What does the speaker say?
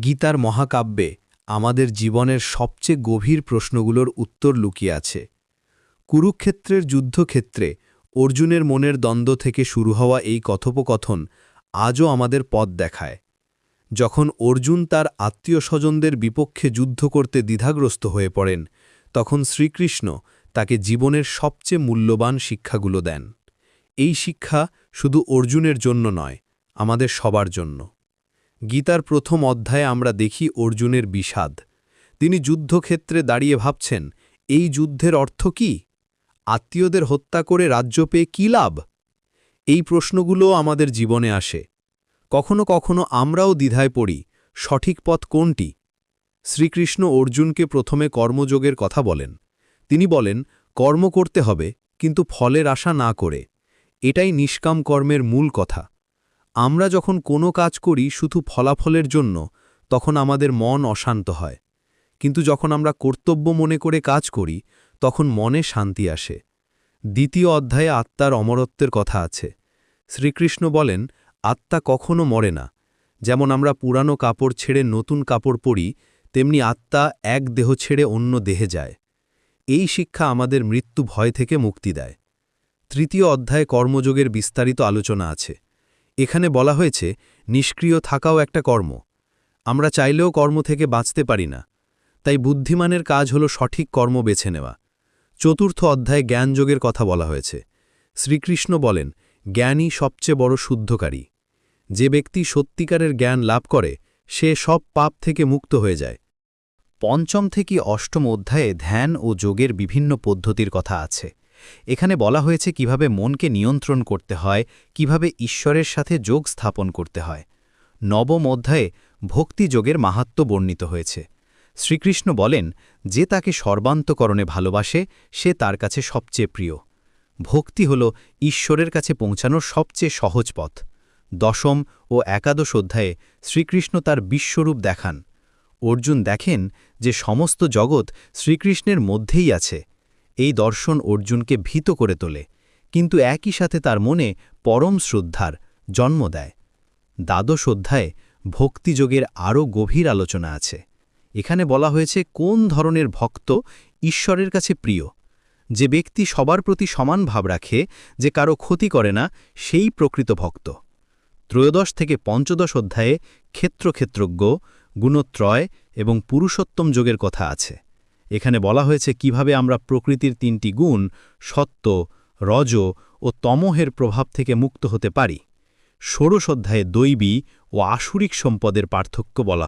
গীতার মহাকাব্যে আমাদের জীবনের সবচেয়ে গভীর প্রশ্নগুলোর উত্তর লুকিয়ে আছে। কুরুক্ষেত্রের যুদ্ধক্ষেত্রে অর্জুনের মনের দ্বন্দ্ব থেকে শুরু হওয়া এই কথোপকথন আজও আমাদের পথ দেখায়। যখন অর্জুন তার আত্মীয়-স্বজনদের বিপক্ষে যুদ্ধ করতে দ্বিধাগ্রস্ত হয়ে পড়েন, তখন শ্রীকৃষ্ণ তাকে জীবনের সবচেয়ে মূল্যবান শিক্ষাগুলো দেন। এই শিক্ষা শুধু অর্জুনের জন্য নয়, আমাদের সবার জন্য। গীতার প্রথম অধ্যায়ে আমরা দেখি অর্জুনের বিষাদ। তিনি যুদ্ধক্ষেত্রে দাঁড়িয়ে ভাবছেন, এই যুদ্ধের অর্থ কি? আত্মীয়দের হত্যা করে রাজ্য পেয়ে কী লাভ? এই প্রশ্নগুলো আমাদের জীবনে আসে। কখনো কখনো আমরাও দ্বিধায় পড়ি, সঠিক পথ কোনটি? শ্রীকৃষ্ণ অর্জুনকে প্রথমে কর্মযোগের কথা বলেন। তিনি বলেন, কর্ম করতে হবে, কিন্তু ফলের আশা না করে। এটাই নিষ্কাম কর্মের মূল কথা। আমরা যখন কোনো কাজ করি শুধু ফলাফলের জন্য, তখন আমাদের মন অশান্ত হয়। কিন্তু যখন আমরা কর্তব্য মনে করে কাজ করি, তখন মনে শান্তি আসে। দ্বিতীয় অধ্যায়ে আত্মার অমরত্বের কথা আছে। শ্রীকৃষ্ণ বলেন, আত্মা কখনো মরে না। যেমন আমরা পুরানো কাপড় ছেড়ে নতুন কাপড় পরি, তেমনি আত্মা এক দেহ ছেড়ে অন্য দেহে যায়। এই শিক্ষা আমাদের মৃত্যু ভয় থেকে মুক্তি দেয়। তৃতীয় অধ্যায়ে কর্মযোগের বিস্তারিত আলোচনা আছে। এখানে বলা হয়েছে, নিষ্ক্রিয় থাকাও একটা কর্ম। আমরা চাইলেও কর্ম থেকে বাঁচতে পারি না। তাই বুদ্ধিমানের কাজ হল সঠিক কর্ম বেছে নেওয়া। চতুর্থ অধ্যায়ে জ্ঞানযোগের কথা বলা হয়েছে। শ্রীকৃষ্ণ বলেন, জ্ঞানই সবচেয়ে বড় শুদ্ধকারী। যে ব্যক্তি সত্যিকারের জ্ঞান লাভ করে, সে সব পাপ থেকে মুক্ত হয়ে যায়। পঞ্চম থেকে অষ্টম অধ্যায়ে ধ্যান ও যোগের বিভিন্ন পদ্ধতির কথা আছে। এখানে বলা হয়েছে কিভাবে মনকে নিয়ন্ত্রণ করতে হয়, কিভাবে ঈশ্বরের সাথে যোগ স্থাপন করতে হয়। নবম অধ্যায়ে ভক্তিযোগের মাহাত্ম্য বর্ণিত হয়েছে। শ্রীকৃষ্ণ বলেন, যে তাকে সর্বান্তকরণে ভালোবাসে, সে তার কাছে সবচেয়ে প্রিয়। ভক্তি হল ঈশ্বরের কাছে পৌঁছানোর সবচেয়ে সহজ পথ। দশম ও একাদশ অধ্যায়ে শ্রীকৃষ্ণ তার বিশ্বরূপ দেখান। অর্জুন দেখেন যে সমস্ত জগৎ শ্রীকৃষ্ণের মধ্যেই আছে। এই দর্শন অর্জুনকে ভীত করে তোলে, কিন্তু একই সাথে তার মনে পরম শ্রদ্ধার জন্ম দেয়। দ্বাদশ অধ্যায়ে ভক্তিযোগের আরও গভীর আলোচনা আছে। এখানে বলা হয়েছে কোন ধরনের ভক্ত ঈশ্বরের কাছে প্রিয়। যে ব্যক্তি সবার প্রতি সমান ভাব রাখে, যে কারো ক্ষতি করে না, সেই প্রকৃত ভক্ত। ত্রয়োদশ থেকে পঞ্চদশ অধ্যায়ে ক্ষেত্রজ্ঞ, গুণত্রয় এবং পুরুষোত্তম যোগের কথা আছে। এখানে বলা হয়েছে কিভাবে আমরা প্রকৃতির তিনটি গুণ, সত্ত্ব, রজ ও তমোহের প্রভাব থেকে মুক্ত হতে পারি। ষোড়শ অধ্যায়ে দৈবী ও আসুরিক সম্পদের পার্থক্য বলা